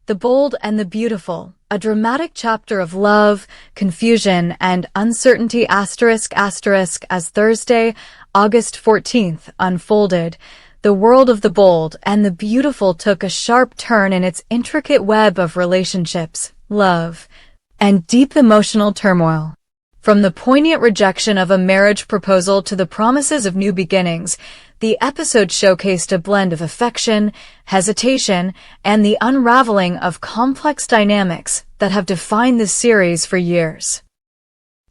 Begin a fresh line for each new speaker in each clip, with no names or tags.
The Bold and the Beautiful, a dramatic chapter of love, confusion, and uncertainty as Thursday, August 14th, unfolded. The world of the bold and the beautiful took a sharp turn in its intricate web of relationships, love, and deep emotional turmoil. From the poignant rejection of a marriage proposal to the promises of new beginnings, the episode showcased a blend of affection, hesitation, and the unraveling of complex dynamics that have defined this series for years.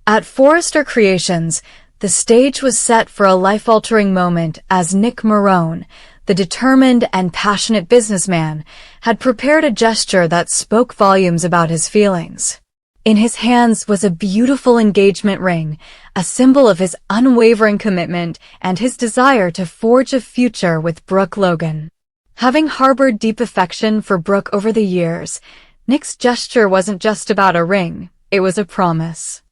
At Forrester Creations, the stage was set for a life-altering moment as Nick Marone, the determined and passionate businessman, had prepared a gesture that spoke volumes about his feelings. In his hands was a beautiful engagement ring, a symbol of his unwavering commitment and his desire to forge a future with Brooke Logan. Having harbored deep affection for Brooke over the years, Nick's gesture wasn't just about a ring, it was a promise.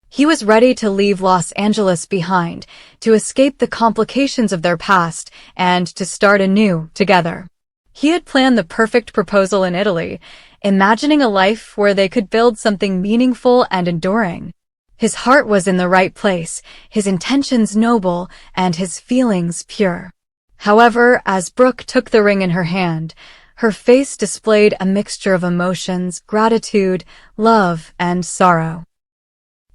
He was ready to leave Los Angeles behind, to escape the complications of their past, and to start anew together. He had planned the perfect proposal in Italy, imagining a life where they could build something meaningful and enduring. His heart was in the right place, his intentions noble, and his feelings pure. However, as Brooke took the ring in her hand, her face displayed a mixture of emotions, gratitude, love, and sorrow.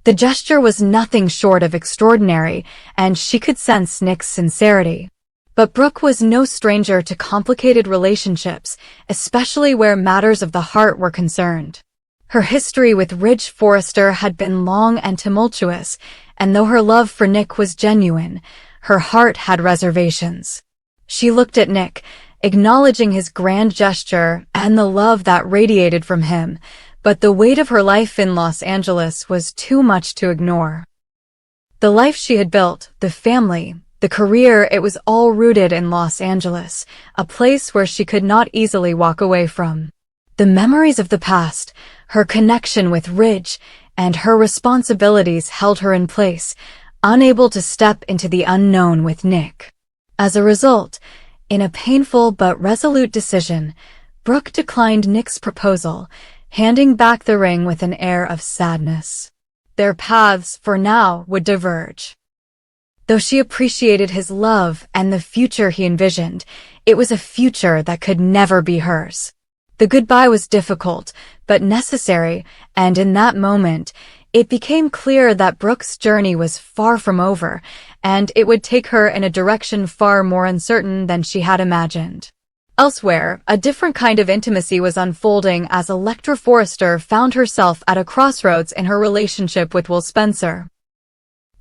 The gesture was nothing short of extraordinary, and she could sense Nick's sincerity. But Brooke was no stranger to complicated relationships, especially where matters of the heart were concerned. Her history with Ridge Forrester had been long and tumultuous, and though her love for Nick was genuine, her heart had reservations. She looked at Nick, acknowledging his grand gesture and the love that radiated from him, but the weight of her life in Los Angeles was too much to ignore. The life she had built, the family, the career, it was all rooted in Los Angeles, a place where she could not easily walk away from. The memories of the past, her connection with Ridge, and her responsibilities held her in place, unable to step into the unknown with Nick. As a result, in a painful but resolute decision, Brooke declined Nick's proposal, handing back the ring with an air of sadness. Their paths, for now, would diverge. Though she appreciated his love and the future he envisioned, it was a future that could never be hers. The goodbye was difficult, but necessary, and in that moment, it became clear that Brooke's journey was far from over, and it would take her in a direction far more uncertain than she had imagined. Elsewhere, a different kind of intimacy was unfolding as Electra Forrester found herself at a crossroads in her relationship with Will Spencer.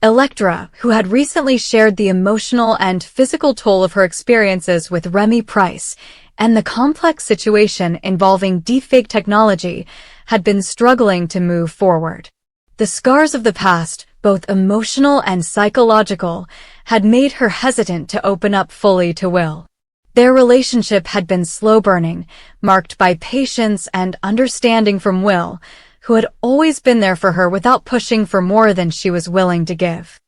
Electra, who had recently shared the emotional and physical toll of her experiences with Remy Price and the complex situation involving deepfake technology, had been struggling to move forward. The scars of the past, both emotional and psychological, had made her hesitant to open up fully to Will. Their relationship had been slow-burning, marked by patience and understanding from Will, who had always been there for her without pushing for more than she was willing to give.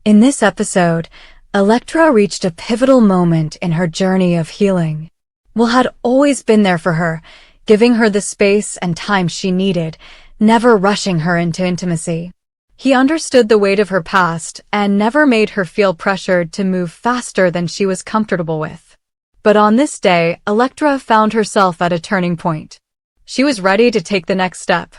In this episode, Electra reached a pivotal moment in her journey of healing. Will had always been there for her, giving her the space and time she needed, never rushing her into intimacy. He understood the weight of her past and never made her feel pressured to move faster than she was comfortable with. But on this day, Electra found herself at a turning point. She was ready to take the next step.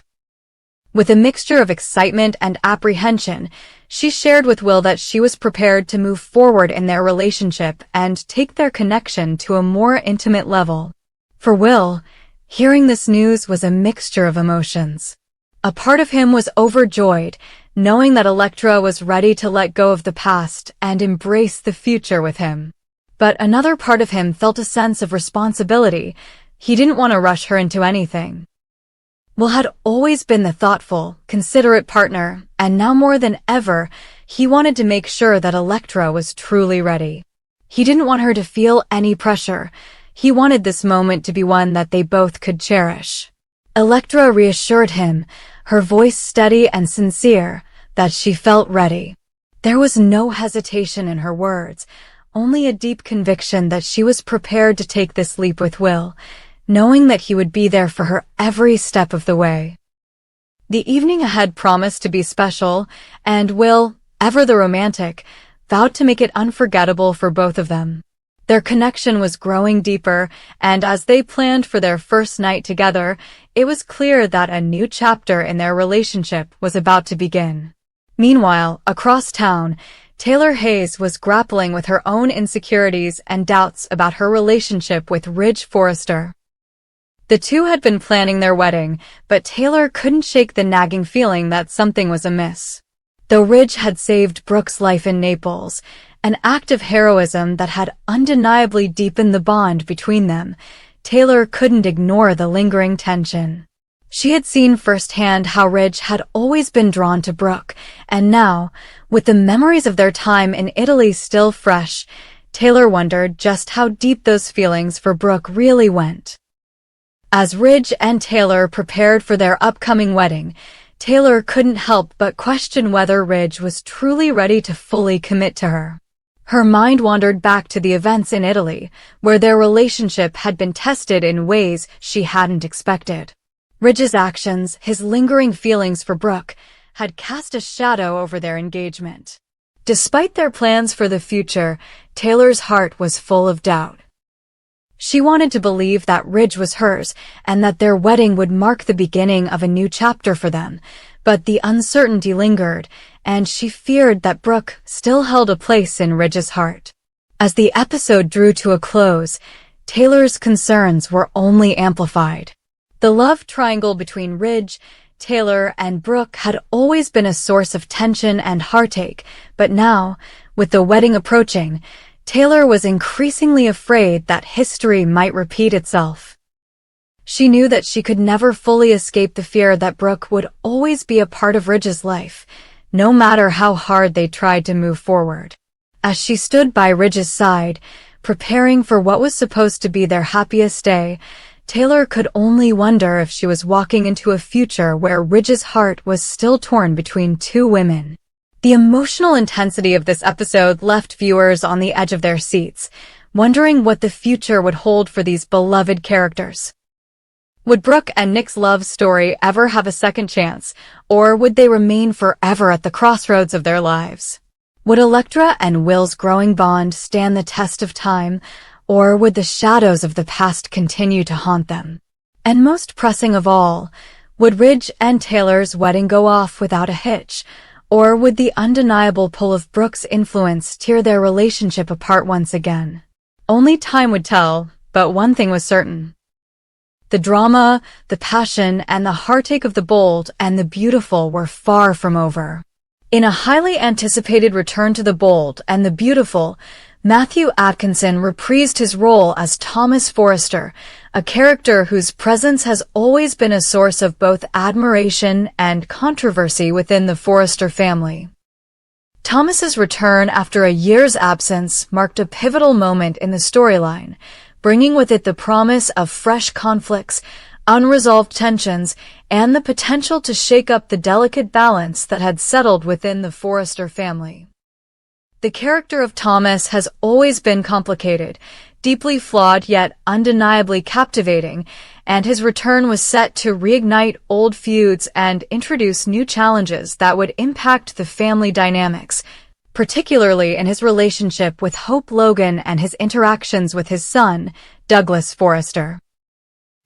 With a mixture of excitement and apprehension, she shared with Will that she was prepared to move forward in their relationship and take their connection to a more intimate level. For Will, hearing this news was a mixture of emotions. A part of him was overjoyed, knowing that Electra was ready to let go of the past and embrace the future with him. But another part of him felt a sense of responsibility. He didn't want to rush her into anything. Will had always been the thoughtful, considerate partner, and now more than ever, he wanted to make sure that Electra was truly ready. He didn't want her to feel any pressure. He wanted this moment to be one that they both could cherish. Electra reassured him, her voice steady and sincere, that she felt ready. There was no hesitation in her words, only a deep conviction that she was prepared to take this leap with Will, knowing that he would be there for her every step of the way. The evening ahead promised to be special, and Will, ever the romantic, vowed to make it unforgettable for both of them. Their connection was growing deeper, and as they planned for their first night together, it was clear that a new chapter in their relationship was about to begin. Meanwhile, across town, Taylor Hayes was grappling with her own insecurities and doubts about her relationship with Ridge Forrester. The two had been planning their wedding, but Taylor couldn't shake the nagging feeling that something was amiss. Though Ridge had saved Brooke's life in Naples, an act of heroism that had undeniably deepened the bond between them, Taylor couldn't ignore the lingering tension. She had seen firsthand how Ridge had always been drawn to Brooke, and now, with the memories of their time in Italy still fresh, Taylor wondered just how deep those feelings for Brooke really went. As Ridge and Taylor prepared for their upcoming wedding, Taylor couldn't help but question whether Ridge was truly ready to fully commit to her. Her mind wandered back to the events in Italy, where their relationship had been tested in ways she hadn't expected. Ridge's actions, his lingering feelings for Brooke, had cast a shadow over their engagement. Despite their plans for the future, Taylor's heart was full of doubt. She wanted to believe that Ridge was hers and that their wedding would mark the beginning of a new chapter for them, but the uncertainty lingered, and she feared that Brooke still held a place in Ridge's heart. As the episode drew to a close, Taylor's concerns were only amplified. The love triangle between Ridge, Taylor, and Brooke had always been a source of tension and heartache, but now, with the wedding approaching, Taylor was increasingly afraid that history might repeat itself. She knew that she could never fully escape the fear that Brooke would always be a part of Ridge's life, no matter how hard they tried to move forward. As she stood by Ridge's side, preparing for what was supposed to be their happiest day, Taylor could only wonder if she was walking into a future where Ridge's heart was still torn between two women. The emotional intensity of this episode left viewers on the edge of their seats, wondering what the future would hold for these beloved characters. Would Brooke and Nick's love story ever have a second chance, or would they remain forever at the crossroads of their lives? Would Electra and Will's growing bond stand the test of time, or would the shadows of the past continue to haunt them? And most pressing of all, would Ridge and Taylor's wedding go off without a hitch, or would the undeniable pull of Brooke's influence tear their relationship apart once again? Only time would tell, but one thing was certain. The drama, the passion, and the heartache of the bold and the beautiful were far from over. In a highly anticipated return to the bold and the beautiful, Matthew Atkinson reprised his role as Thomas Forrester, a character whose presence has always been a source of both admiration and controversy within the Forrester family. Thomas's return after a year's absence marked a pivotal moment in the storyline, bringing with it the promise of fresh conflicts, unresolved tensions, and the potential to shake up the delicate balance that had settled within the Forrester family. The character of Thomas has always been complicated, deeply flawed yet undeniably captivating, and his return was set to reignite old feuds and introduce new challenges that would impact the family dynamics, particularly in his relationship with Hope Logan and his interactions with his son, Douglas Forrester.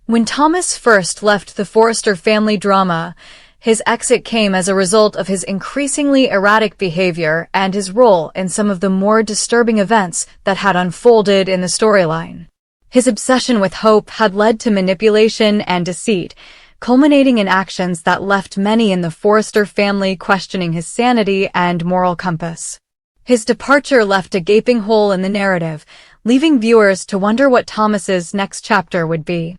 When Thomas first left the Forrester family drama, his exit came as a result of his increasingly erratic behavior and his role in some of the more disturbing events that had unfolded in the storyline. His obsession with Hope had led to manipulation and deceit, culminating in actions that left many in the Forrester family questioning his sanity and moral compass. His departure left a gaping hole in the narrative, leaving viewers to wonder what Thomas's next chapter would be.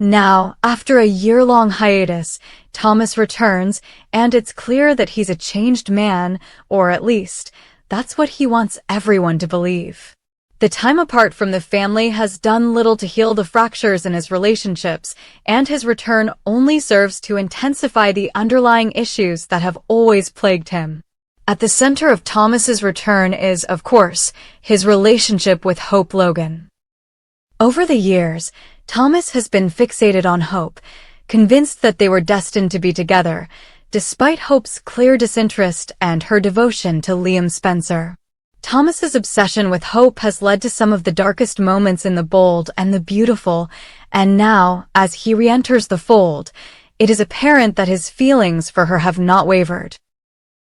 Now, after a year-long hiatus, Thomas returns, and it's clear that he's a changed man, or at least, that's what he wants everyone to believe. The time apart from the family has done little to heal the fractures in his relationships, and his return only serves to intensify the underlying issues that have always plagued him. At the center of Thomas's return is, of course, his relationship with Hope Logan. Over the years, Thomas has been fixated on Hope, convinced that they were destined to be together, despite Hope's clear disinterest and her devotion to Liam Spencer. Thomas's obsession with Hope has led to some of the darkest moments in The Bold and the Beautiful, and now, as he re-enters the fold, it is apparent that his feelings for her have not wavered.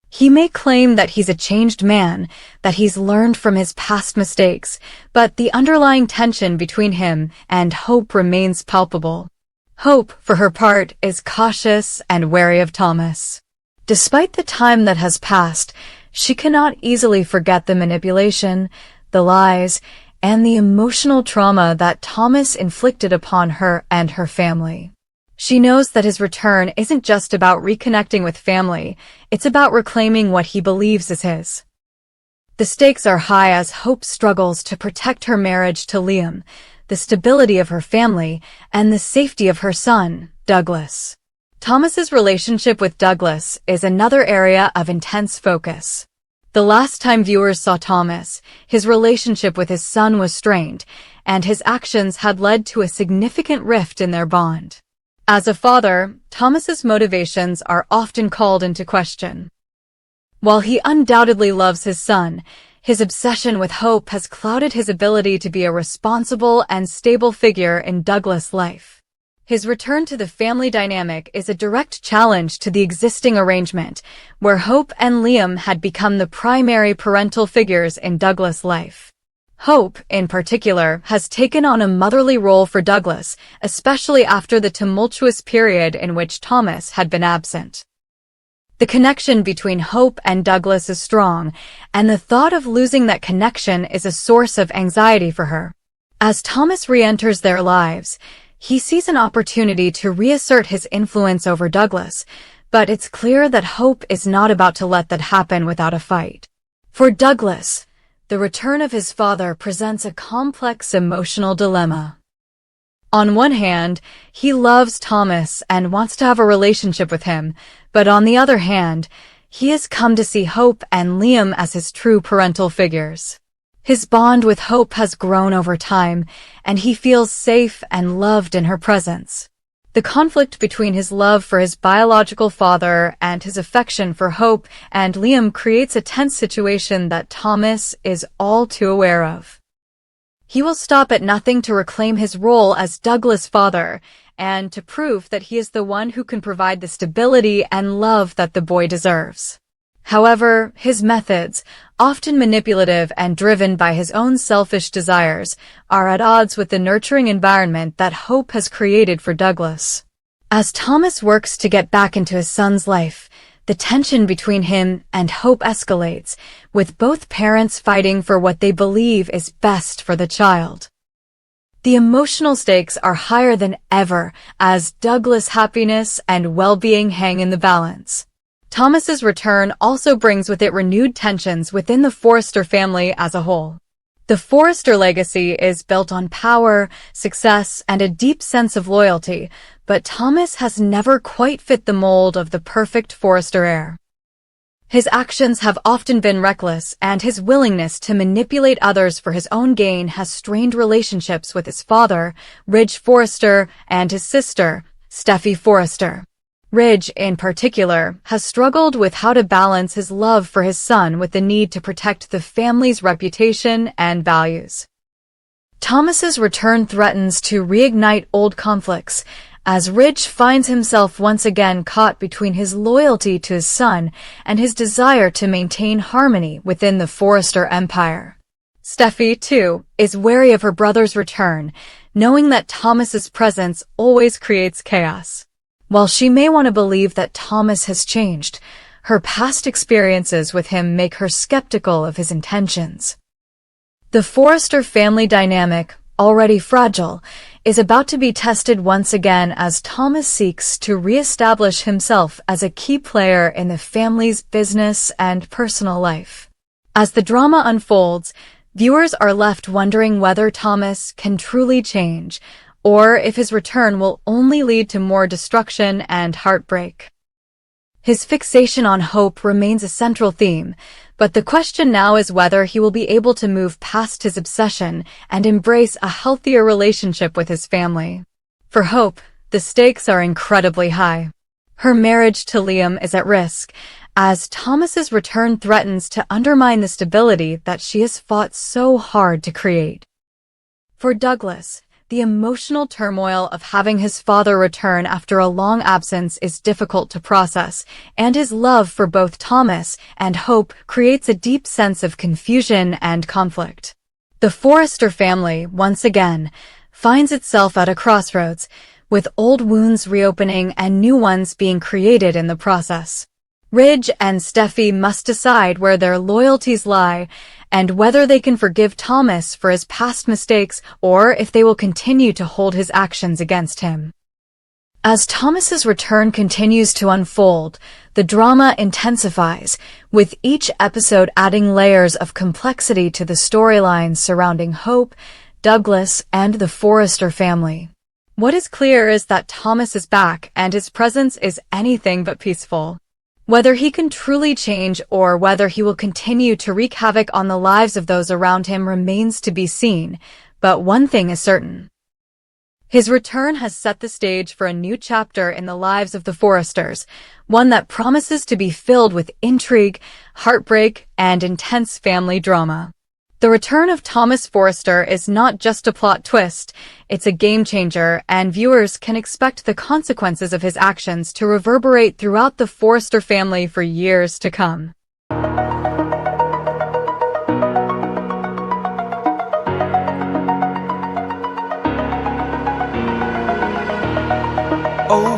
He may claim that he's a changed man, that he's learned from his past mistakes, but the underlying tension between him and Hope remains palpable. Hope, for her part, is cautious and wary of Thomas. Despite the time that has passed, she cannot easily forget the manipulation, the lies, and the emotional trauma that Thomas inflicted upon her and her family. She knows that his return isn't just about reconnecting with family, it's about reclaiming what he believes is his. The stakes are high as Hope struggles to protect her marriage to Liam, the stability of her family, and the safety of her son, Douglas. Thomas's relationship with Douglas is another area of intense focus. The last time viewers saw Thomas, his relationship with his son was strained, and his actions had led to a significant rift in their bond. As a father, Thomas's motivations are often called into question. While he undoubtedly loves his son, his obsession with Hope has clouded his ability to be a responsible and stable figure in Douglas' life. His return to the family dynamic is a direct challenge to the existing arrangement, where Hope and Liam had become the primary parental figures in Douglas' life. Hope, in particular, has taken on a motherly role for Douglas, especially after the tumultuous period in which Thomas had been absent. The connection between Hope and Douglas is strong, and the thought of losing that connection is a source of anxiety for her. As Thomas re-enters their lives, he sees an opportunity to reassert his influence over Douglas, but it's clear that Hope is not about to let that happen without a fight. For Douglas, the return of his father presents a complex emotional dilemma. On one hand, he loves Thomas and wants to have a relationship with him, but on the other hand, he has come to see Hope and Liam as his true parental figures. His bond with Hope has grown over time, and he feels safe and loved in her presence. The conflict between his love for his biological father and his affection for Hope and Liam creates a tense situation that Thomas is all too aware of. He will stop at nothing to reclaim his role as Douglas' father and to prove that he is the one who can provide the stability and love that the boy deserves. However, his methods, often manipulative and driven by his own selfish desires, are at odds with the nurturing environment that Hope has created for Douglas. As Thomas works to get back into his son's life, the tension between him and Hope escalates, with both parents fighting for what they believe is best for the child. The emotional stakes are higher than ever as Douglas' happiness and well-being hang in the balance. Thomas's return also brings with it renewed tensions within the Forrester family as a whole. The Forrester legacy is built on power, success, and a deep sense of loyalty, but Thomas has never quite fit the mold of the perfect Forrester heir. His actions have often been reckless, and his willingness to manipulate others for his own gain has strained relationships with his father, Ridge Forrester, and his sister, Steffi Forrester. Ridge, in particular, has struggled with how to balance his love for his son with the need to protect the family's reputation and values. Thomas's return threatens to reignite old conflicts, as Ridge finds himself once again caught between his loyalty to his son and his desire to maintain harmony within the Forrester empire. Steffi, too, is wary of her brother's return, knowing that Thomas's presence always creates chaos. While she may want to believe that Thomas has changed, her past experiences with him make her skeptical of his intentions. The Forrester family dynamic, already fragile, is about to be tested once again as Thomas seeks to re-establish himself as a key player in the family's business and personal life. As the drama unfolds, viewers are left wondering whether Thomas can truly change, or if his return will only lead to more destruction and heartbreak. His fixation on hope remains a central theme, but the question now is whether he will be able to move past his obsession and embrace a healthier relationship with his family. For Hope, the stakes are incredibly high. Her marriage to Liam is at risk, as Thomas's return threatens to undermine the stability that she has fought so hard to create. For Douglas, the emotional turmoil of having his father return after a long absence is difficult to process, and his love for both Thomas and Hope creates a deep sense of confusion and conflict. The Forrester family, once again, finds itself at a crossroads, with old wounds reopening and new ones being created in the process. Ridge and Steffi must decide where their loyalties lie and whether they can forgive Thomas for his past mistakes or if they will continue to hold his actions against him. As Thomas's return continues to unfold, the drama intensifies, with each episode adding layers of complexity to the storylines surrounding Hope, Douglas, and the Forrester family. What is clear is that Thomas is back and his presence is anything but peaceful. Whether he can truly change or whether he will continue to wreak havoc on the lives of those around him remains to be seen, but one thing is certain. His return has set the stage for a new chapter in the lives of the Forresters, one that promises to be filled with intrigue, heartbreak, and intense family drama. The return of Thomas Forrester is not just a plot twist, it's a game changer, and viewers can expect the consequences of his actions to reverberate throughout the Forrester family for years to come.